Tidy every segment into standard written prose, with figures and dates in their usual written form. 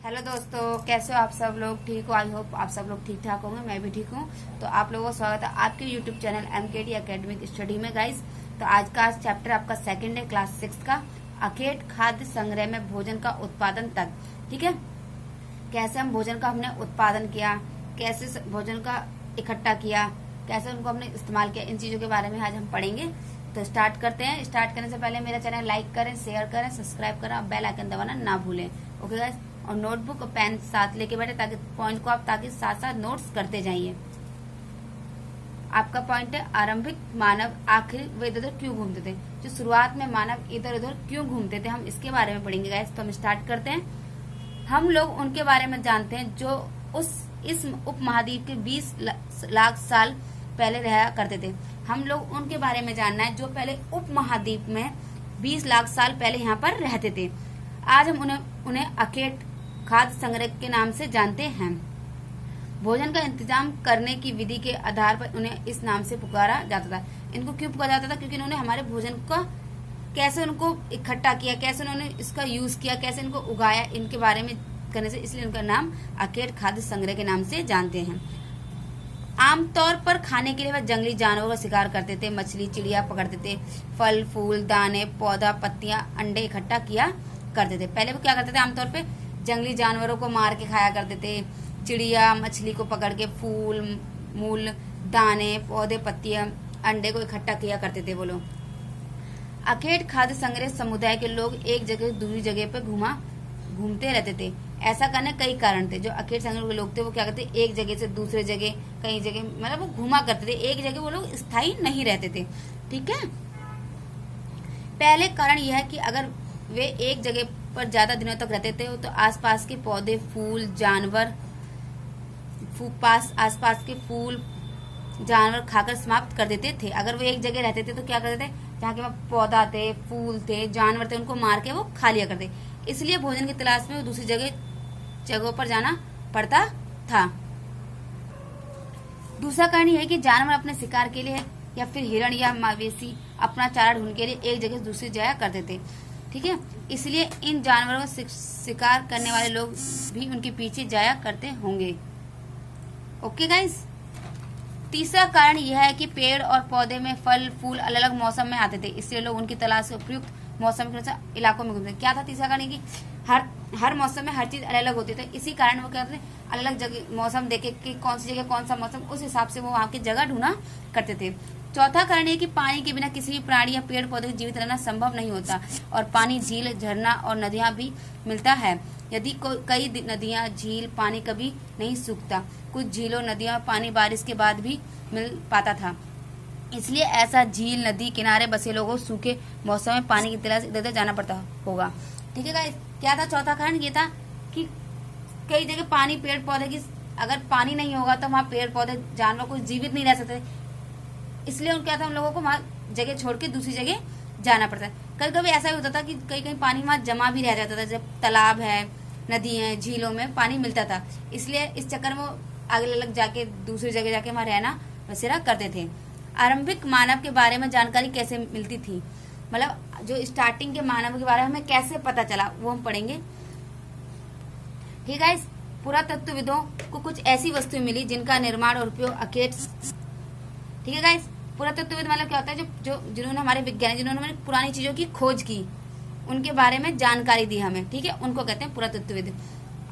Hello दोस्तों, कैसे हो आप सब लोग? ठीक हो? आई होप आप सब लोग ठीक ठाक होंगे। मैं भी ठीक हूँ। तो आप लोगों का स्वागत है आपके YouTube channel MKT academic study में गाइस। तो आज का चैप्टर आपका सेकंड है, क्लास 6 का, अखेट खाद्य संग्रह में भोजन का उत्पादन तक। ठीक है, कैसे हम भोजन का हमने उत्पादन किया, कैसे भोजन का इकट्ठा किया, कैसे उनको हमने इस्तेमाल किया, इन चीजों के बारे में आज हम पढ़ेंगे। तो स्टार्ट करते हैं। स्टार्ट करने से पहले मेरा चैनल लाइक करें, शेयर करें, सब्सक्राइब करें और बेल आइकन दबाना ना भूलें। ओके गाइस, और नोटबुक और पेन साथ लेके बैठे ताकि पॉइंट को आप ताकि साथ साथ नोट्स करते जाइए। आपका पॉइंट है, आरंभिक मानव आखिर वे इधर उधर क्यों घूमते थे। जो शुरुआत में मानव इधर उधर क्यों घूमते थे, हम इसके बारे में पढ़ेंगे गाइस। तो हम स्टार्ट करते हैं। हम लोग उनके बारे में जानते हैं जो इस उपमहाद्वीप के 20 लाख साल पहले रहा करते थे। हम लोग उनके बारे में जानना है जो पहले उपमहाद्वीप में 20 लाख साल पहले यहाँ पर रहते थे। आज हम उन्हें अखेट खाद्य संग्रह के नाम से जानते हैं। भोजन का इंतजाम करने की विधि के आधार पर उन्हें इस नाम से पुकारा जाता था। इनको क्यों पुकारा जाता था? क्योंकि इन्होंने हमारे भोजन का कैसे उनको इकट्ठा किया, कैसे उन्होंने इसका यूज किया, कैसे इनको उगाया, इनके बारे में करने से इसलिए उनका नाम अखेट खाद्य संग्रह के नाम से जानते हैं। आमतौर पर खाने के लिए वह जंगली जानवरों का शिकार करते थे, मछली चिड़िया पकड़ते थे, फल फूल दाने पौधा पत्तियां अंडे इकट्ठा किया करते थे। पहले वो क्या करते थे, आमतौर पे जंगली जानवरों को मार के खाया करते थे, चिड़िया मछली को पकड़ के फूल मूल दाने पौधे पत्तियां अंडे को इकट्ठा किया करते थे वो लोग। अखेट खाद्य संग्रह समुदाय के लोग एक जगह से दूसरी जगह पे घूमते रहते थे। ऐसा करने कई कारण थे। जो अखेट संग्रह के लोग थे वो क्या करते, एक जगह से दूसरे जगह कई जगह मतलब वो घुमा करते थे, एक जगह वो लोग स्थायी नहीं रहते थे। ठीक है, पहले कारण यह है कि अगर वे एक जगह पर ज्यादा दिनों तक रहते थे तो आसपास के पौधे फूल जानवर आसपास के फूल जानवर खाकर समाप्त कर देते थे। अगर वो एक जगह रहते थे तो क्या करते थे, जहाँ के वहाँ पौधा थे फूल थे जानवर थे उनको मार के वो खा लिया करते। इसलिए भोजन की तलाश में वो दूसरी जगहों पर जाना पड़ता था। दूसरा कारण यह है कि जानवर अपने शिकार के लिए या फिर हिरण या मवेशी अपना चारा ढूंढने के लिए एक जगह से दूसरी जाया करते थे। ठीक है, इसलिए इन जानवरों का शिकार करने वाले लोग भी उनके पीछे जाया करते होंगे। ओके गाइस, तीसरा कारण यह है कि पेड़ और पौधे में फल फूल अलग अलग मौसम में आते थे, इसलिए लोग उनकी तलाश से उपयुक्त मौसम के अनुसार इलाकों में घूमते थे। क्या था तीसरा कारण? कि हर मौसम में हर चीज अलग अलग होती थी, इसी कारण वो क्या करते अलग अलग जगह मौसम देखे कि कौन सी जगह कौन सा मौसम, उस हिसाब से वो वहाँ की जगह ढूंढा करते थे। चौथा कारण ये कि पानी के बिना किसी भी प्राणी या पेड़ पौधे के जीवित रहना संभव नहीं होता और पानी झील झरना और नदियां भी मिलता है। यदि कई नदियां झील पानी कभी नहीं सूखता। कुछ झीलों नदियां पानी बारिश के बाद भी मिल पाता था, इसलिए ऐसा झील नदी किनारे बसे लोगों को सूखे मौसम में पानी की तलाश इधर उधर जाना पड़ता होगा। ठीक है गाइस, क्या था चौथा कारण? ये था कि कई जगह पानी पेड़ पौधे की अगर पानी नहीं होगा तो वहाँ पेड़ पौधे जानवर कुछ जीवित नहीं रह सकते, इसलिए उन क्या था उन लोगों को वहाँ जगह छोड़ के दूसरी जगह जाना पड़ता है। कभी कभी ऐसा भी होता था कि कहीं कहीं पानी वहाँ जमा भी रह जाता था, जब तालाब है नदी है झीलों में पानी मिलता था, इसलिए इस चक्कर में वो अलग अलग जाके दूसरी जगह जाके वहाँ रहना बसेरा करते थे। आरंभिक मानव के बारे में जानकारी कैसे मिलती थी, मतलब जो स्टार्टिंग के मानव के बारे में हमें कैसे पता चला वो हम पढ़ेंगे। ठीक है, पुरातत्वविदों को कुछ ऐसी वस्तुएं मिली जिनका निर्माण और उपयोग अखेट। ठीक है गाइस, पुरातत्वविद मतलब क्या होता है, जो जिन्होंने हमारे विज्ञानी जिन्होंने हमारी पुरानी चीजों की खोज की उनके बारे में जानकारी दी हमें। ठीक है, उनको कहते हैं पुरातत्वविद।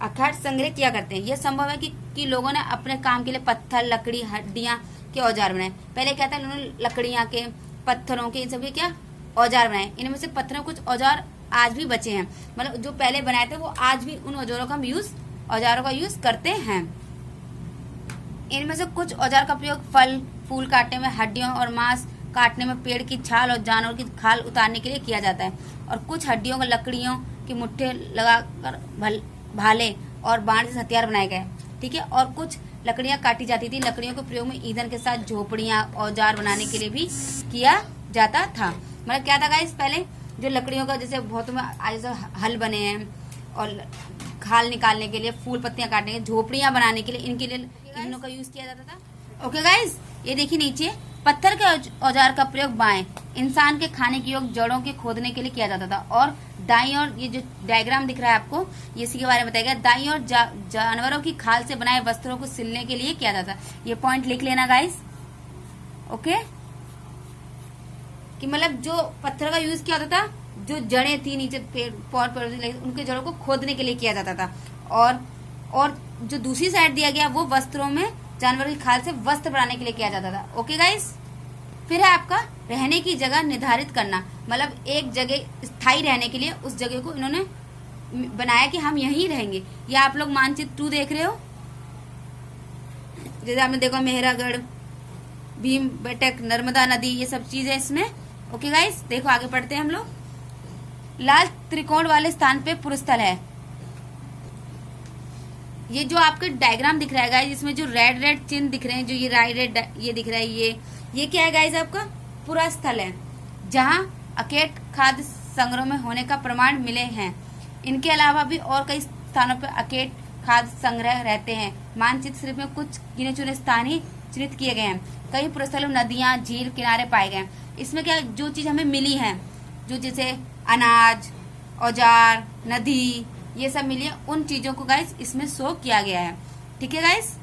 अखेट संग्रह किया करते हैं। यह संभव है कि लोगों ने अपने काम के लिए पत्थर लकड़ी हड्डियां के औजार बनाए। पहले क्या था, उन्होंने लकड़ियां के पत्थरों के इन सभी क्या औजार बनाए। इनमें से पत्थरों कुछ औजार आज भी बचे हैं, मतलब जो पहले बनाए थे वो आज भी उन औजारों का यूज करते हैं। इनमें से कुछ औजार का प्रयोग फल फूल काटने में, हड्डियों और मांस काटने में, पेड़ की छाल और जानवर की खाल उतारने के लिए किया जाता है, और कुछ हड्डियों को लकड़ियों की मुट्ठे लगाकर भाले और बाण से हथियार बनाए गए। ठीक है, और कुछ लकड़ियां काटी जाती थी। लकड़ियों के प्रयोग में ईंधन के साथ झोपड़ियां औजार बनाने के लिए भी किया जाता था। मतलब क्या था गाइस, पहले जो लकड़ियों का जैसे बहुत में आज हल बने हैं और खाल निकालने के लिए फूल पत्तियां काटने के झोपड़ियां बनाने के लिए इनके लिए ईंधनों का यूज किया जाता था। ओके गाइस, ये देखिए नीचे पत्थर के औजार का प्रयोग बाएं इंसान के खाने की योग्य जड़ों के खोदने के लिए किया जाता था, और दाईं ओर ये जो डायग्राम दिख रहा है आपको, ये इसी के बारे में बताया गया। दाईं ओर जानवरों की खाल से बनाए वस्त्रों को सिलने के लिए किया जाता। ये पॉइंट लिख लेना गाइस, ओके। कि मतलब जो पत्थर का यूज किया होता था, जो जड़ें थी नीचे पेड़ पौधे, उनके जड़ों को खोदने के लिए किया जाता था। और जो दूसरी साइड दिया गया वो वस्त्रों में जानवरों की खाल से वस्त्र बनाने के लिए किया जाता था। Okay guys. फिर है आपका रहने की जगह निर्धारित करना, मतलब एक जगह स्थायी रहने के लिए उस जगह को इन्होंने बनाया कि हम यहीं रहेंगे। ये आप लोग मानचित्र 2 देख रहे हो, जैसे आपने देखा मेहरागढ़, भीम बेटक, नर्मदा नदी, ये सब चीज है इसमें। ओके गाइस, देखो आगे पढ़ते हैं हम लोग। लाल त्रिकोण वाले स्थान पे पुरस्थल है। ये जो आपके डायग्राम दिख रहा है गाइस, इसमें जो रेड चिन्ह दिख रहे हैं, जो ये रेड ये दिख रहा है, ये क्या है गाइस? आपका पुरस्थल है, जहां अकेट खाद्य संग्रह में होने का प्रमाण मिले हैं। इनके अलावा भी और कई स्थानों पर अकेट खाद्य संग्रह रहते हैं। मानचित्र सिर्फ में कुछ गिने चुने स्थान ही चिन्हित किए गए हैं। कई पुरस्थलों नदियां, झील किनारे पाए गए। इसमें क्या, जो चीज हमें मिली है, जो जैसे अनाज, औजार, नदी, ये सब मिली है, उन चीजों को गाइस इसमें शो किया गया है। ठीक है गाइस।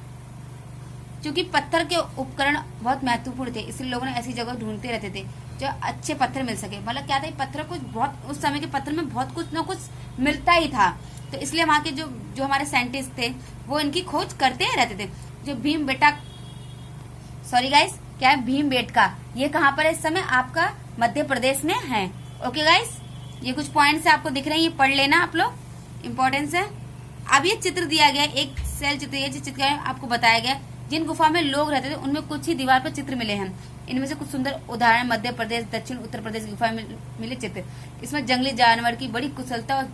क्योंकि पत्थर के उपकरण बहुत महत्वपूर्ण थे, इसलिए लोगों ने ऐसी जगह ढूंढते रहते थे जो अच्छे पत्थर मिल सके। मतलब क्या था, पत्थर कुछ बहुत, उस समय के पत्थर में बहुत कुछ न कुछ मिलता ही था, तो इसलिए वहां के जो हमारे साइंटिस्ट थे वो इनकी खोज करते रहते थे। जो भीम बेटा, सॉरी गाइस, क्या है भीम बेटका, ये कहाँ पर है इस समय? आपका मध्य प्रदेश में है। ओके गाइस, ये कुछ पॉइंट्स आपको दिख रहे हैं, ये पढ़ लेना आप लोग, इम्पोर्टेंस है। अब ये चित्र दिया गया, एक सेल चित्र, ये चित्र आपको बताया गया। जिन गुफा में लोग रहते थे उनमें कुछ ही दीवार पर चित्र मिले हैं। इनमें से कुछ सुंदर उदाहरण मध्य प्रदेश, दक्षिण उत्तर प्रदेश की गुफा में मिले चित्र। इसमें जंगली जानवर की बड़ी कुशलता और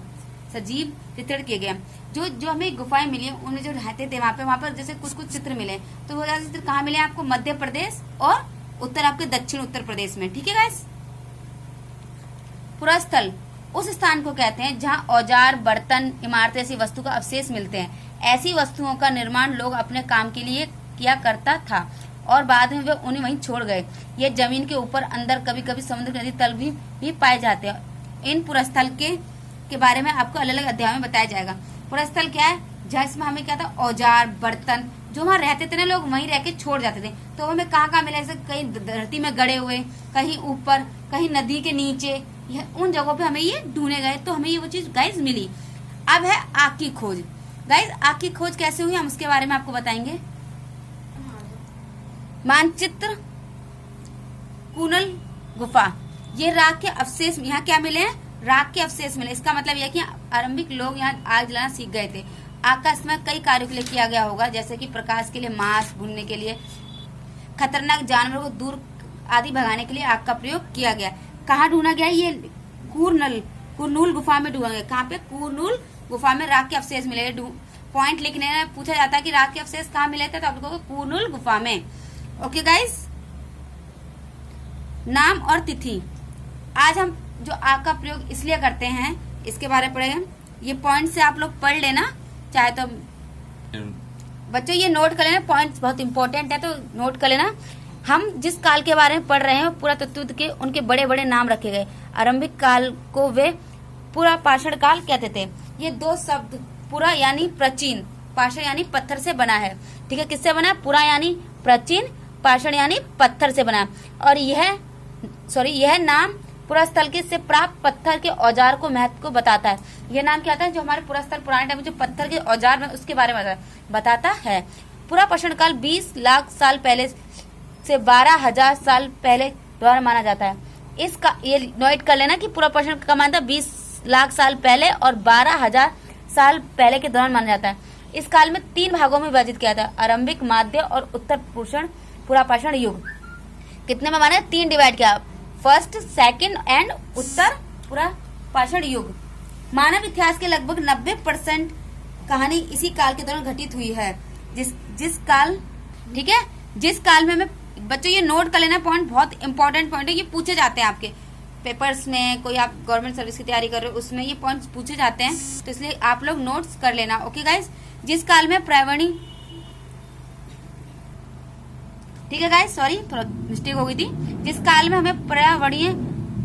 सजीव चित्रण किए गए। जो हमें गुफाएं मिली हैं उनमें जो रहते थे वहां पर जैसे कुछ चित्र मिले, तो वो चित्र कहाँ मिले आपको? मध्य प्रदेश और उत्तर आपके दक्षिण उत्तर प्रदेश में। ठीक है गाइस। पुरस्थल उस स्थान को कहते हैं जहां औजार, बर्तन, इमारतें, ऐसी वस्तु का अवशेष मिलते हैं। ऐसी वस्तुओं का निर्माण लोग अपने काम के लिए किया करता था और बाद में वे उन्हें वहीं छोड़ गए। ये जमीन के ऊपर, अंदर, कभी कभी समुद्र के नदी तल भी पाए जाते हैं। इन पुरस्थल के बारे में आपको अलग अलग अध्याय में बताया जाएगा। पुरस्थल क्या है? जहाँ इसमें हमें क्या था, औजार, बर्तन, जो वहाँ रहते थे ना लोग, वहीं रह के छोड़ जाते थे। तो हमें कहाँ मिले? जैसे कहीं धरती में गड़े हुए, कहीं ऊपर, कहीं नदी के नीचे, उन जगहों पे हमें ये ढूंढे गए, तो हमें ये वो चीज गाइस मिली। अब है आग की खोज। गाइस आग की खोज कैसे हुई, हम उसके बारे में आपको बताएंगे। मानचित्र कूनल गुफा, ये राख के अवशेष, यहाँ क्या मिले हैं? राख के अवशेष मिले। इसका मतलब यह कि आरंभिक लोग यहाँ आग जलाना सीख गए थे। आग का इस्तेमाल कई कार्यों के लिए किया गया होगा, जैसे कि प्रकाश के लिए, मांस भूनने के लिए, खतरनाक जानवरों को दूर आदि भगाने के लिए आग का प्रयोग किया गया। कहाँ ढूंढा गया? ये कुरनूल गुफा में ढूंढा गया। कहाँ पे? कुरनूल गुफा में राख के अवशेष मिले। पॉइंट लिखने में पूछा जाता है कि राख के अवशेष कहाँ मिले थे, तो आप लोगों को कुरनूल गुफा में। Okay guys. नाम और तिथि, आज हम जो आग का प्रयोग इसलिए करते हैं इसके बारे में पढ़ेंगे। ये पॉइंट से आप लोग पढ़ लेना चाहे तो। बच्चों ये नोट कर लेना, पॉइंट्स बहुत इंपॉर्टेंट है, तो नोट कर लेना। हम जिस काल के बारे में पढ़ रहे हैं पूरा तत्व के उनके बड़े बड़े नाम रखे गए। आरंभिक काल को वे पूरा पाषाण काल कहते थे। ये दो शब्द, पूरा यानी प्राचीन, पाषाण यानी पत्थर से बना है। ठीक है, किससे बना है? पूरा यानी प्राचीन, पाषाण यानी पत्थर से बना। और यह नाम पुरस्थल के से प्राप्त पत्थर के औजार को महत्व को बताता है। यह नाम क्या आता है? जो हमारे पुरस्थल पुराने टाइम में जो पत्थर के औजार में उसके बारे में बताता है। पूरा पाषाण काल 20 लाख साल पहले से 12,000 साल पहले दौरान माना जाता है। इसका ये नोट कर लेना कि पूरा पाषाण का माना 20 लाख साल पहले और 12,000 साल पहले के दौरान माना जाता है। इस काल में 3 भागों में विभाजित किया था, आरंभिक, माध्य और उत्तर पूरा पाषाण युग। कितने में माना? 3 डिवाइड किया, फर्स्ट, सेकंड एंड उत्तर पूरा पाषाण युग। मानव इतिहास के लगभग 90% कहानी इसी काल के दौरान घटित हुई है। जिस काल, ठीक है, जिस काल में हमें, बच्चों ये नोट कर लेना, पॉइंट बहुत इंपॉर्टेंट पॉइंट है, ये पूछे जाते हैं आपके पेपर्स में। कोई आप गवर्नमेंट सर्विस की तैयारी कर रहे हो उसमें ये पॉइंट्स पूछे जाते हैं, तो इसलिए आप लोग नोट्स कर लेना। Okay guys. जिस काल में ठीक है गाइस, सॉरी थोड़ा मिस्टेक हो गई थी। जिस काल में हमें पर्यावरणीय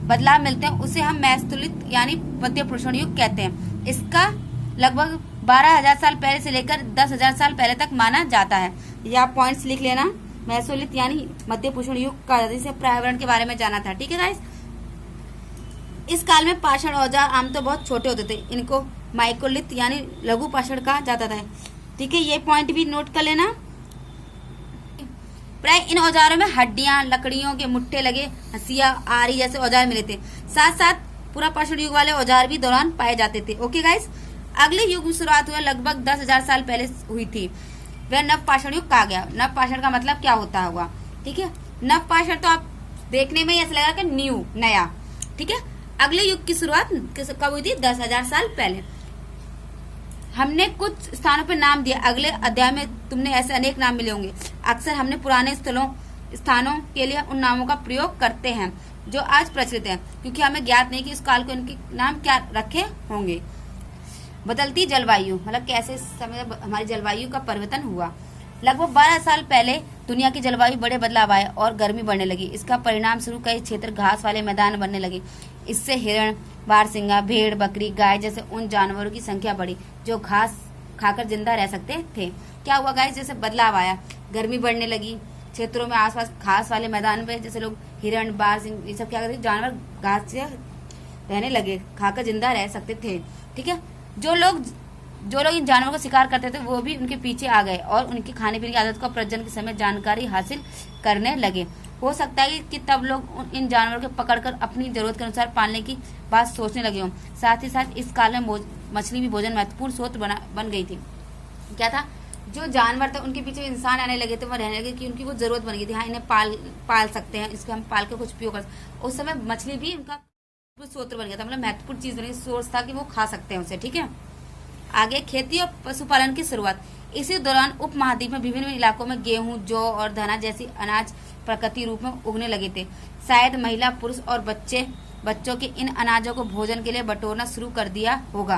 बदलाव मिलते हैं उसे हम मैस्तुलित यानी मध्य पुरुषण युग कहते हैं। इसका लगभग 12,000 साल पहले से लेकर 10,000 साल पहले तक माना जाता है। ये आप पॉइंट्स लिख लेना। मैसोलिथ यानी मध्य पुरुषण युग का, जिसे पर्यावरण के बारे में जाना था। ठीक है गाइस, इस काल में पाषाण औजार आमतौर बहुत छोटे होते थे। इनको माइक्रोलिथ यानी लघु पाषाण कहा जाता था। ठीक है, ये पॉइंट भी नोट कर लेना। प्राय इन औजारों में हड्डियां, लकड़ियों के मुट्ठे लगे हंसिया, आरी जैसे औजार मिले थे। साथ साथ पूरा पाषाण युग वाले औजार भी दौरान पाए जाते थे। ओके गाइस, अगले युग की शुरुआत हुआ लगभग 10,000 साल पहले हुई थी। वह नव पाषाण युग कहा गया। नव पाषाण का मतलब क्या होता होगा? ठीक है, नव पाषाण तो आप देखने में ऐसा लगा कि न्यू, नया। ठीक है, अगले युग की शुरुआत कब हुई थी? 10,000 साल पहले। हमने कुछ स्थानों पर नाम दिया, अगले अध्याय में तुमने ऐसे अनेक नाम मिले होंगे। अक्सर हमने पुराने स्थानों के लिए उन नामों का प्रयोग करते हैं जो आज प्रचलित हैं, क्योंकि हमें ज्ञात नहीं कि उस काल को उनके नाम क्या रखे होंगे। बदलती जलवायु मतलब कैसे समय हमारी जलवायु का परिवर्तन हुआ। लगभग 12 साल पहले दुनिया की जलवायु बड़े बदलाव आए और गर्मी बढ़ने लगी। इसका परिणाम स्वरूप कई क्षेत्र घास वाले मैदान बनने लगे। इससे हिरण, बारसिंगा, भेड़, बकरी, गाय जैसे उन जानवरों की संख्या बढ़ी जो घास खाकर जिंदा रह सकते थे। क्या हुआ गाइस? जैसे बदलाव आया, गर्मी बढ़ने लगी, क्षेत्रों में आसपास घास वाले मैदान पे जैसे लोग हिरण, बारसिंगा ये सब क्या करते, जानवर घास से रहने लगे, खाकर जिंदा रह सकते थे। ठीक है, जो लोग इन जानवरों का शिकार करते थे वो भी उनके पीछे आ गए और उनकी खाने पीने की आदत का प्रजनन के समय जानकारी हासिल करने लगे। हो सकता है कि तब लोग इन जानवरों को पकड़कर अपनी जरूरत के अनुसार पालने की बात सोचने लगे हों। साथ ही साथ इस काल में मछली भी भोजन महत्वपूर्ण स्रोत बन गई थी। क्या था? जो जानवर थे उनके पीछे इंसान आने लगे थे, वह रहने लगे कि उनकी वो जरूरत बन गई थी। हाँ, इन्हें पाल सकते हैं, इसको हम पाल के कुछ उपयोग कर सकते। उस समय मछली भी उनका स्रोत बन गया था, मतलब महत्वपूर्ण चीज बनी, सोर्स था कि वो खा सकते हैं उसे। ठीक है, आगे खेती और पशुपालन की शुरुआत। इसी दौरान उप महाद्वीप में विभिन्न इलाकों में गेहूं, जौ और धना जैसी अनाज प्राकृतिक रूप में उगने लगे थे। शायद महिला, पुरुष और बच्चों के इन अनाजों को भोजन के लिए बटोरना शुरू कर दिया होगा।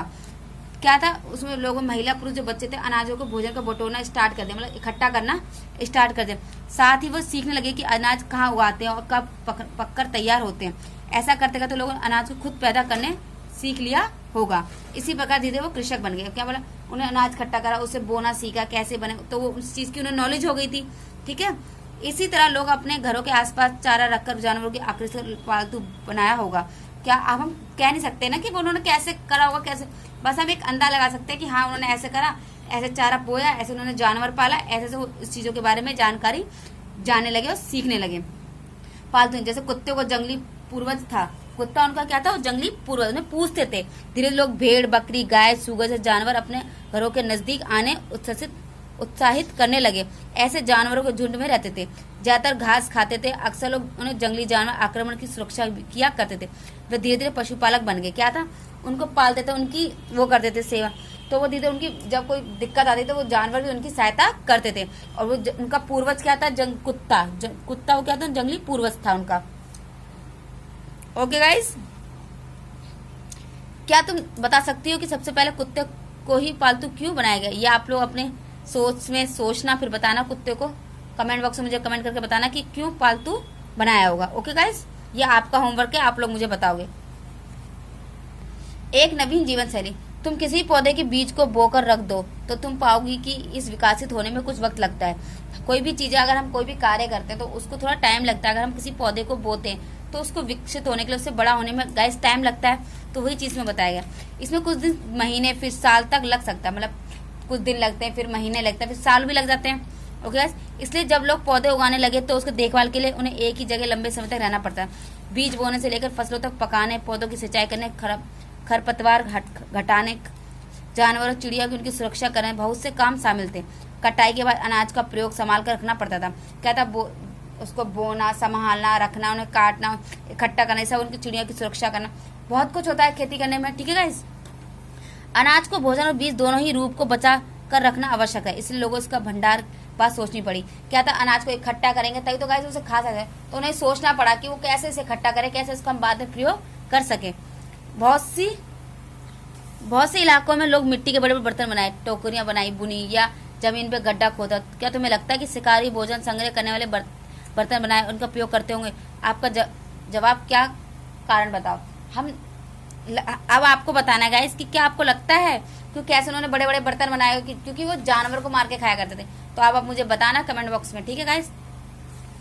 क्या था उसमें? लोगों, महिला, पुरुष जो बच्चे थे, अनाजों को भोजन को बटोरना स्टार्ट कर दिया, मतलब इकट्ठा करना स्टार्ट कर दिया। साथ ही वो सीखने लगे कि अनाज कहाँ उगाते हैं और कब पककर तैयार होते हैं। ऐसा करते करते लोगों ने अनाज को खुद पैदा करने सीख लिया होगा। इसी प्रकार धीरे वो कृषक बन गए। क्या बोला? उन्हें अनाज इकट्ठा करा, उसे बोना सीखा, कैसे बने, तो वो उस चीज की उन्हें नॉलेज हो गई थी। ठीक है, इसी तरह लोग अपने घरों के आसपास चारा रखकर जानवरों की आकृति से पालतू बनाया होगा। क्या अब हम कह नहीं सकते ना कि उन्होंने कैसे करा होगा, कैसे, बस हम एक अंदाजा लगा सकते हैं कि हाँ उन्होंने ऐसे करा, ऐसे चारा बोया, ऐसे उन्होंने जानवर पाला, ऐसे से वो इस चीजों के बारे में जानकारी जानने लगे और सीखने लगे। पालतू जैसे कुत्ते को जंगली पूर्वज था, कुत्ता उनका क्या था? वो जंगली पूर्वज में पूछते थे। धीरे लोग भेड़, बकरी, गाय, सुगर जैसे जानवर अपने घरों के नजदीक आने उत्साहित करने लगे। ऐसे जानवरों के झुंड में रहते थे, ज्यादातर घास खाते थे। अक्सर लोग उन्हें जंगली जानवर आक्रमण की सुरक्षा किया करते थे। वे धीरे धीरे पशुपालक बन गए। क्या था? उनको पालते थे, उनकी वो करते थे सेवा। तो वो धीरे उनकी जब कोई दिक्कत आती तो वो जानवर भी उनकी सहायता करते थे। और वो उनका पूर्वज क्या था? कुत्ता वो क्या था? जंगली पूर्वज था उनका। ओके गाइस, क्या तुम बता सकती हो कि सबसे पहले कुत्ते को ही पालतू क्यों बनाया गया? ये आप लोग अपने सोच में सोचना, फिर बताना कुत्ते को। कमेंट बॉक्स में मुझे कमेंट करके बताना कि क्यों पालतू बनाया होगा। ओके गाइस, ये आपका होमवर्क है, आप लोग मुझे बताओगे। एक नवीन जीवन शैली। तुम किसी पौधे के बीज को बोकर रख दो तो तुम पाओगी कि इस विकसित होने में कुछ वक्त लगता है। कोई भी चीजें, अगर हम कोई भी कार्य करते हैं तो उसको थोड़ा टाइम लगता है। अगर हम किसी पौधे को बोते हैं तो उसको विकसित होने के लिए, उससे बड़ा होने में गाइस टाइम लगता है। तो वही चीज में बताया गया। इसमें कुछ दिन, महीने, फिर साल तक लग सकता है। मतलब कुछ दिन लगते हैं, फिर महीने लगते हैं, फिर साल भी लग जाते हैं। ओके गाइस, इसलिए जब लोग पौधे उगाने लगे तो उसके देखभाल के लिए उन्हें एक ही जगह लंबे समय तक रहना पड़ता है। बीज बोने से लेकर फसलों तक पकाने, पौधों की सिंचाई करने, खरपतवार घटाने, जानवरों, चिड़िया की उनकी सुरक्षा करने, बहुत से काम शामिल थे। कटाई के बाद अनाज का प्रयोग संभाल कर रखना पड़ता था। क्या था? उसको बोना, संभालना, रखना, उन्हें काटना, इकट्ठा करना, सब उनकी चिड़िया की सुरक्षा करना, बहुत कुछ होता है खेती करने में। ठीक है गाइस, अनाज को भोजन और बीज दोनों ही रूप को बचा कर रखना आवश्यक है। इसलिए लोगों इसका भंडार बात सोचनी पड़ी। क्या था? अनाज को इकट्ठा करेंगे तभी तो गाइस उसे खा सकते हैं। तो उन्हें सोचना पड़ा कि वो कैसे इसे इकट्ठा करें, कैसे इसका हम बाद में प्रयोग कर सके। बहुत से इलाकों में लोग मिट्टी के बड़े बड़े बर्तन बनाए, टोकरियां बनाई, बुनी या जमीन पे गड्ढा खोदा। क्या तुम्हें लगता है कि शिकारी भोजन संग्रह करने वाले बर्तन बनाए उनका उपयोग करते होंगे? आपका जवाब क्या कारण बताओ। अब आपको बताना है गाइस कि क्या आपको लगता है कि कैसे उन्होंने बड़े बड़े बर्तन बनाए, क्योंकि वो जानवर को मार के खाया करते थे। तो आप मुझे बताना कमेंट बॉक्स में, ठीक है गाइस।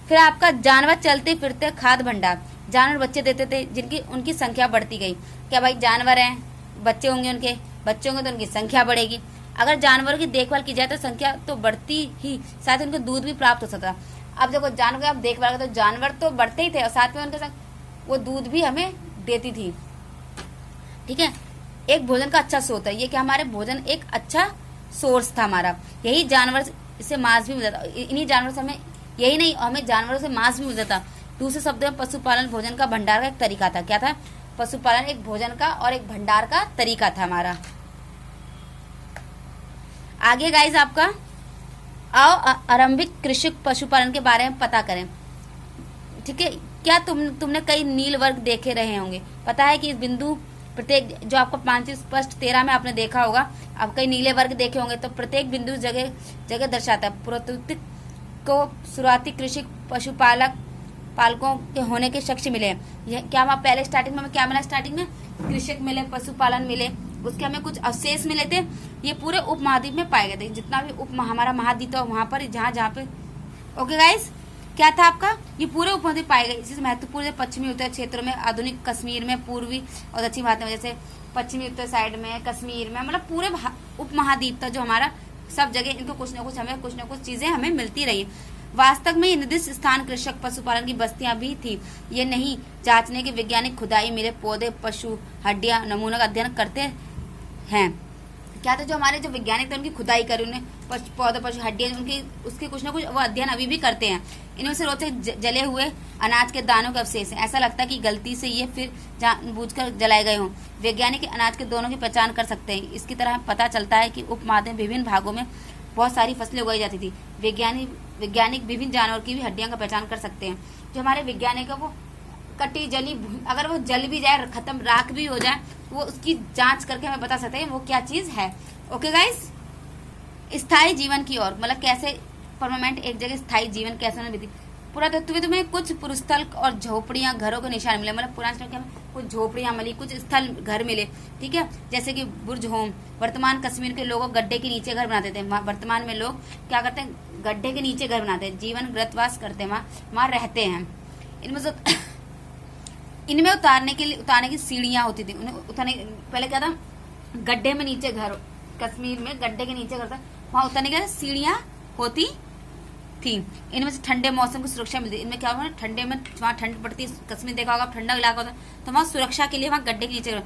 फिर आपका जानवर चलते फिरते खाद्य भंडार। जानवर बच्चे देते थे जिनकी उनकी संख्या बढ़ती गई। क्या भाई जानवर हैं, बच्चे होंगे, उनके बच्चे होंगे तो उनकी संख्या बढ़ेगी। अगर जानवरों की देखभाल की जाए तो संख्या तो बढ़ती ही, साथ ही उनको दूध भी प्राप्त हो सकता। अब देखो जानवर आप देखभाल तो जानवर तो बढ़ते ही थे और साथ में उनके साथ वो दूध भी हमें देती थी, ठीक है। एक भोजन का अच्छा स्रोत है ये, कि हमारे भोजन एक अच्छा सोर्स था हमारा। यही जानवर से मांस भी मिलता था, इन्हीं जानवर से हमें, यही नहीं हमें जानवरों से मांस भी मिलता था। दूसरे शब्दों में पशुपालन भोजन का भंडार का एक तरीका था। क्या था? पशुपालन एक भोजन का और एक भंडार का तरीका था हमारा। आगे गाइस आपका आओ आरंभिक कृषि पशुपालन के बारे में पता करें, ठीक है। क्या तुमने कई नील वर्ग देखे रहे होंगे। पता है कि इस बिंदु प्रत्येक, जो आपको 5 स्पष्ट 13 में आपने देखा होगा, आप कई नीले वर्ग देखे होंगे। तो प्रत्येक बिंदु जगह जगह दर्शाता है पुरातत्विक को शुरुआती कृषि पालकों के होने के साक्ष्य मिले हैं। क्या वहाँ पहले स्टार्टिंग में क्या मिला? स्टार्टिंग में कृषक मिले, पशुपालन मिले, उसके हमें कुछ अवशेष मिले थे। ये पूरे उपमहाद्वीप में पाए गए थे, जितना भी हमारा महाद्वीप था वहां पर, जहाँ पे। ओके गाइस, क्या था आपका? ये पूरे उपमहाद्वीप पाए गए। इसी महत्वपूर्ण पश्चिमी उत्तर क्षेत्रों में, आधुनिक कश्मीर में, पूर्वी और दक्षिण भारत में, जैसे पश्चिमी उत्तर साइड में, कश्मीर में, मतलब पूरे उपमहाद्वीप था जो हमारा, सब जगह इनको कुछ न कुछ चीजें हमें मिलती रही। वास्तव में ये निर्दिष्ट स्थान कृषक पशुपालन की बस्तियां भी थी। ये नहीं जांचने के वैज्ञानिक खुदाई मेरे पौधे, पशु, हड्डियां, नमूनों का अध्ययन करते हैं। क्या था? जो हमारे जो वैज्ञानिक थे उनकी खुदाई करी, उन्हें पौधे, पशु, हड्डियां, उनकी उसके कुछ ना कुछ वो अध्ययन अभी भी करते हैं। इनमें से रोचक जले हुए अनाज के दानों के अवशेष हैं। ऐसा लगता है कि गलती से ये फिर जानबूझकर जलाए गए हों। वैज्ञानिक अनाज के दोनों की पहचान कर सकते हैं। इसकी तरह पता चलता है कि उपमहाद्वीप विभिन्न भागों में बहुत सारी फसलें उगाई जाती थी। वैज्ञानिक विभिन्न जानवर की भी हड्डियां का पहचान कर सकते हैं। जो हमारे वैज्ञानिक है वो कटी जली, अगर वो जल भी जाए, खत्म राख भी हो जाए, वो उसकी जांच करके हमें बता सकते हैं वो क्या चीज है। ओके गाइस, स्थायी जीवन की ओर, मतलब कैसे परमानेंट एक जगह स्थायी जीवन कैसे बीती। पुरातत्व में तुम्हें कुछ पुरस्थल और झोपड़ियां, घरों के निशान मिले, मतलब पुराने समय में कुछ झोपड़ियां मिली, कुछ स्थल घर मिले, ठीक है। जैसे कि बुर्ज होम। वर्तमान कश्मीर के लोग गड्ढे के नीचे घर बनाते थे। वर्तमान में लोग क्या करते हैं? गड्ढे के नीचे घर बनाते हैं, जीवन व्रतवास करते हैं, वहां रहते हैं। इनमें उतारने की सीढ़ियां होती थी। उन्हें उतारने पहले क्या था? गड्ढे में नीचे घर, कश्मीर में गड्ढे के नीचे घर था, वहां उतरने के सीढ़ियां होती थी। इनमें से ठंडे मौसम की सुरक्षा मिलती। इनमें क्या हुआ? ठंडे में वहाँ ठंड पड़ती है, कश्मीर देखा होगा ठंडा इलाका होता है, तो वहाँ सुरक्षा के लिए वहाँ गड्ढे के नीचे।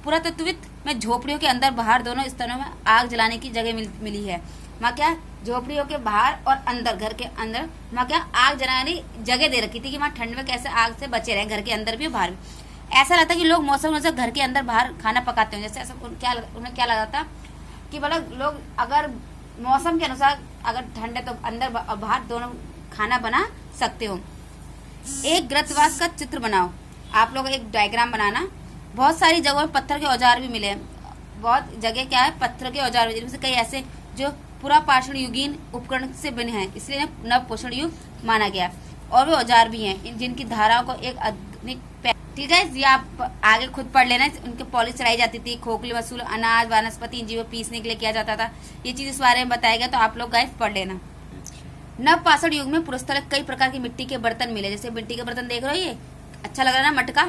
पुरातत्विक में झोपड़ियों के अंदर बाहर दोनों स्तरों में आग जलाने की जगह मिली है। वहाँ क्या? झोपड़ियों के बाहर और अंदर, घर के अंदर वहाँ क्या? आग जलाने की जगह दे रखी थी कि वहाँ ठंड में कैसे आग से बचे रहे, घर के अंदर भी बाहर भी। ऐसा लगता है कि लोग मौसम अनुसार घर के अंदर बाहर खाना पकाते हैं। जैसे ऐसा उन्हें क्या लगा था कि मतलब लोग अगर मौसम के अनुसार अगर ठंड है तो अंदर और बाहर दोनों खाना बना सकते हो। एक ग्रतवास का चित्र बनाओ। आप लोग एक डायग्राम बनाना। बहुत सारी जगहों में पत्थर के औजार भी मिले। बहुत जगह क्या है? पत्थर के औजार, जिनमें से कई ऐसे जो पुरापाषाण युगीन उपकरण से बने हैं, इसलिए नव पोषण युग माना गया। और भी औजार भी हैं जिनकी धाराओं को एक आधुनिक, ठीक है, ये आप आगे खुद पढ़ लेना। उनके पॉलिश चलाई जाती थी, खोखले वसूल, अनाज, वनस्पति जीवों पीसने के लिए किया जाता था। ये चीज इस बारे में बताया गया, तो आप लोग गाइस पढ़ लेना। नवपाषाण युग में पुरस्तर कई प्रकार की मिट्टी के बर्तन मिले। जैसे मिट्टी के बर्तन देख रहे हो, ये अच्छा लग रहा है ना, मटका,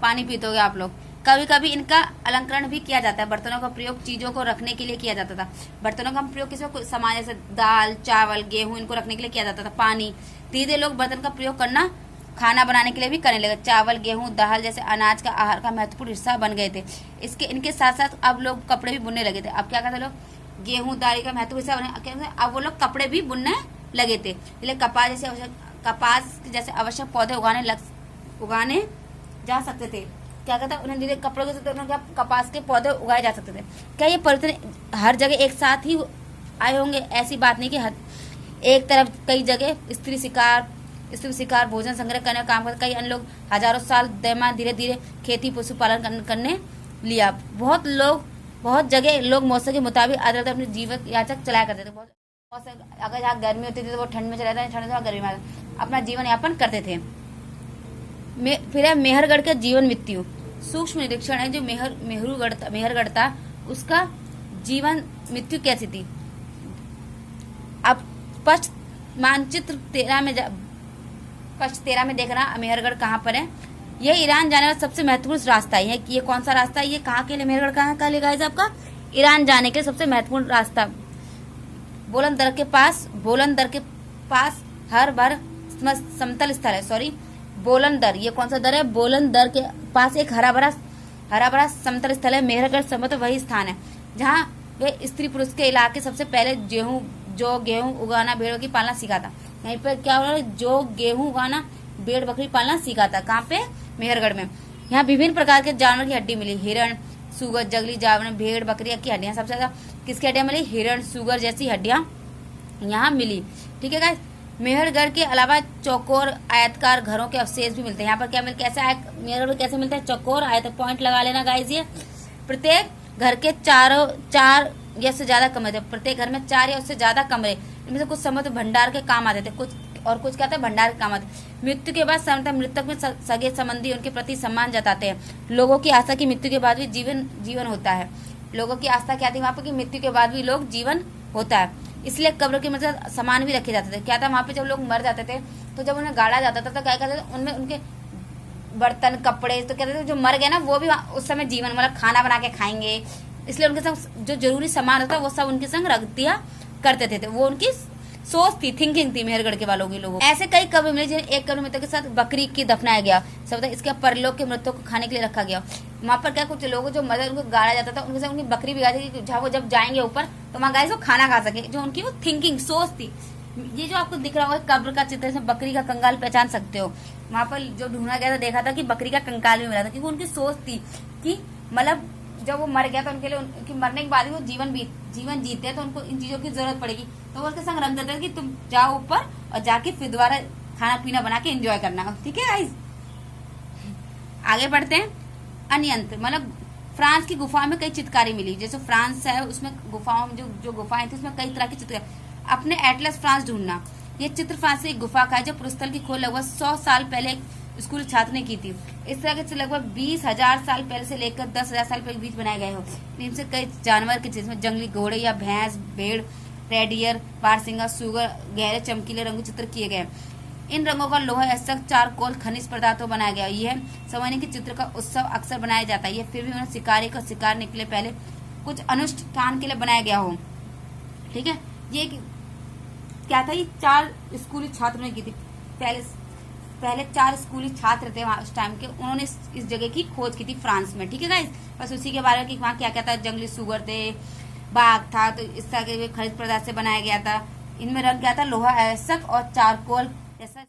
पानी पीते होगे आप लोग। कभी कभी इनका अलंकरण भी किया जाता है। बर्तनों का प्रयोग चीजों को रखने के लिए किया जाता था। बर्तनों का प्रयोग किसी सामान जैसे दाल, चावल, गेहूं, इनको रखने के लिए किया जाता था। पानी, धीरे लोग बर्तन का प्रयोग करना खाना बनाने के लिए भी करने लगे। चावल, गेहूं, दाल जैसे अनाज का आहार का महत्वपूर्ण हिस्सा बन गए थे। इनके साथ साथ अब लोग कपड़े भी बुनने लगे थे। अब क्या करते लोग? गेहूं, दाल का महत्वपूर्ण हिस्सा बने, अब वो लोग कपड़े भी बुनने लगे थे। इसलिए कपास जैसे आवश्यक पौधे उगाने जा सकते थे। क्या कहता है? उन्हें धीरे कपड़ों के कपास के पौधे उगाए जा सकते थे। क्या ये परिवर्तन हर जगह एक साथ ही आए होंगे? ऐसी बात नहीं कि हर एक तरफ, कई जगह स्त्री शिकार भोजन संग्रह करने का काम करते। कई अन्य लोग हजारों साल धीरे धीरे खेती पशुपालन करने लिया। बहुत जगह लोग मौसम के मुताबिक आदत अपने जीवन याचक चलाया करते थे। अगर जहाँ गर्मी होती थी तो वो ठंड में चले जाते, ठंड से गर्मी में अपना जीवन यापन करते थे। फिर है मेहरगढ़ का जीवन मृत्यु। सूक्ष्म निरीक्षण है जो मेहरगढ़ था, उसका जीवन मृत्यु कैसी थी। अब पश्च 13 में देखना मेहरगढ़ कहाँ पर है। यह ईरान जाने वाला सबसे महत्वपूर्ण रास्ता है। ये कौन सा रास्ता है, ये कहाँ के लिए, मेहरगढ़ कहाँ का लेगा आपका, ईरान जाने के सबसे महत्वपूर्ण रास्ता। बोलंदर के पास हर भर समतल स्थल है। सॉरी, बोलंदर, ये कौन सा दर है, बोलंदर के पास एक हरा भरा समतल स्थल है। मेहरगढ़ संभवतः वही स्थान है जहाँ वे स्त्री पुरुष के इलाके सबसे पहले गेहूं उगाना, भेड़ों की पालना सीखा था। यहीं पर क्या हो रहा है, जो गेहूं उगाना, भेड़ बकरी पालना सीखा था। कहाँ पे, मेहरगढ़ में। यहाँ विभिन्न प्रकार के जानवर की हड्डी मिली, हिरण, सुगर, जंगली जानवर, भेड़ बकरी की हड्डियां। सबसे ज्यादा किसकी हड्डियां मिली, हिरण, सुगर जैसी हड्डियां यहाँ मिली। ठीक है गाइस। मेहरगढ़ के अलावा चौकोर आयतकार घरों के अवशेष भी मिलते हैं। यहाँ पर क्या मेहरगढ़ में कैसे मिलता है, चौकोर आयत, पॉइंट लगा लेना गाइस। ये प्रत्येक घर के चार या उससे ज्यादा कमरे थे। प्रत्येक घर में 4 या उससे ज्यादा कमरे, इनमें से कुछ समय तो भंडार के काम आते थे, कुछ क्या था, भंडार के काम आते। मृत्यु के बाद सामान्यतः मृतक में सगे संबंधी उनके प्रति सम्मान जताते हैं। लोगों की आस्था की मृत्यु के बाद भी जीवन होता है। लोगों की आस्था क्या थी वहाँ पे, कि मृत्यु के बाद भी लोग जीवन होता है। इसलिए कब्र के मतलब सामान भी रखे जाते थे। क्या था वहाँ पे, जब लोग मर जाते थे तो जब उन्हें गाड़ा जाता था तो क्या कहते थे, उनमें उनके बर्तन कपड़े, तो कहते थे जो मर गए ना वो भी उस समय जीवन, मतलब खाना बना के खाएंगे, इसलिए उनके संग जो जरूरी सामान होता वो सब उनके संग रख दिया करते थे। वो उनकी सोच थी, थिंकिंग थी मेहरगढ़ के वालों की लोगों। ऐसे कई कब्र मिले जिन्हें एक कब्र मृतक के साथ बकरी की दफनाया गया। सब इसके परलोक के मृतकों को खाने के लिए रखा गया। वहाँ पर क्या कुछ लोगों जो मदर उनको गाड़ा जाता था, उनके साथ उनकी बकरी भी गाती थी, जहाँ वो जब जाएंगे ऊपर तो वहाँ गाय वो खाना खा सके। जो उनकी वो थिंकिंग सोच थी। ये जो आपको दिख रहा होगा कब्र का चित्र, इसमें बकरी का कंकाल पहचान सकते हो। वहाँ पर जो ढूंढा गया था, देखा था कि बकरी का कंकाल भी मिला था, क्योंकि उनकी सोच थी कि मतलब जब वो मर गया तो उनके लिए, उनकी मरने के बाद भी वो जीवन जीते हैं तो उनको इन चीजों की जरूरत पड़ेगी, तो वो उसके संग रख देते हैं कि तुम जाओ ऊपर और जाके फिर दोबारा खाना पीना बना के एंजॉय करना। ठीक है गाइस, आगे बढ़ते हैं। अन्यंत्र मतलब फ्रांस की गुफा में कई चित्रकारी मिली। जैसे फ्रांस है उसमें गुफाओं में जो गुफाएं थी उसमें कई तरह की चित्रकारी। अपने एटलस फ्रांस ढूंढना, ये चित्र फ्रांस की गुफा का है जो पुरुस्थल की खोज लगभग 100 साल पहले एक स्कूल छात्र ने की थी। इस तरह के लगभग 20,000 साल पहले से लेकर 10,000 साल पहले के बीच बनाए गए हो। इनसे कई जानवर के जिसमें जंगली घोड़े या भैंस, भेड़, रेडियर, बारसिंगा, सुगर, गहरे चमकीले रंगों चित्र किए गए। इन रंगों का लोहा, एसक, चारकोल, खनिज पदार्थों बनाया गया। यह समझने की चित्र का उत्सव अक्सर बनाया जाता है। यह फिर भी उन्हें शिकारी का शिकार निकले पहले कुछ अनुष्ठान के लिए बनाया गया हो। ठीक है, ये क्या था, ये 4 स्कूली छात्रों ने की थी। पहले 4 स्कूली छात्र थे वहां उस टाइम के, उन्होंने इस जगह की खोज की थी फ्रांस में। ठीक है गाइस, बस उसी के बारे में कि वहाँ क्या क्या था, जंगली सुगर थे, बाघ था, तो इस तरह के खनिज पदार्थ से बनाया गया था। इनमें रंग क्या था, लोहा, एसक और चारकोल जैसा।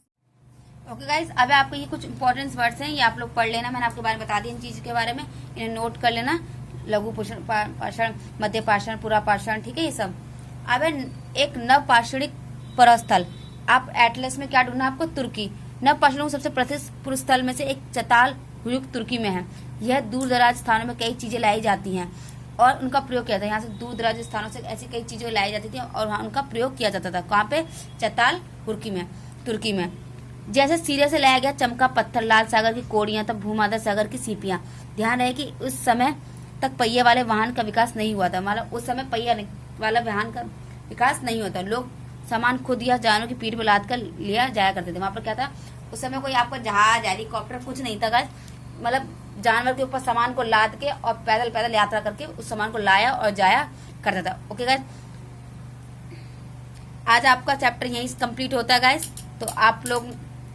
ओके गाइस, अब आपको ये कुछ इंपॉर्टेंट वर्ड्स हैं, ये आप लोग पढ़ लेना। मैंने आपके बारे में बता दी इन चीज के बारे में, इन्हें नोट कर लेना। लघु पाषाण, मध्य पाषाण, पूरा पाषाण, ठीक है ये सब। अब एक नव पाषाणिक परस्थल, आप एटलस में क्या ढूंढना, आपको तुर्की। नव पाषाणों सबसे प्रसिद्ध पुरस्थल में से एक चताल युग तुर्की में है। यह दूर दराज स्थानों में कई चीजें लाई जाती हैं और उनका प्रयोग किया जाता है। यहाँ से दूर दराज स्थानों से ऐसी कई चीजें लाई जाती थी और वहाँ उनका प्रयोग किया जाता था। कहाँ पे, चताल तुर्की में। जैसे सीरिया से लाया गया चमका पत्थर, लाल सागर की कोड़ियां, तब भूमध्य सागर की सीपियां। ध्यान रहे कि उस समय तक पहिए वाले वाहन का विकास नहीं हुआ था। मतलब उस समय पहिया वाला वाहन का विकास नहीं होता। लोग सामान खुद या जानवरों की पीठ पर लाद कर लिया जाया करते थे। वहां पर क्या था, उस समय कोई आपका जहाज, हेलीकॉप्टर कुछ नहीं था गाइस। मतलब जानवर के ऊपर सामान को लाद के और पैदल यात्रा करके उस सामान को लाया और जाया करता था। ओके गाइस, आज आपका चैप्टर यहीं कंप्लीट होता है गाइस। तो आप लोग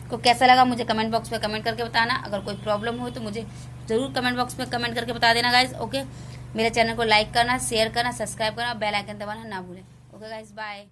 को कैसा लगा मुझे कमेंट बॉक्स में कमेंट करके बताना। अगर कोई प्रॉब्लम हो तो मुझे जरूर कमेंट बॉक्स में कमेंट करके बता देना गाइस। ओके, मेरे चैनल को लाइक करना, शेयर करना, सब्सक्राइब करना, बेल आइकन दबाना ना भूलें। Okay guys, bye.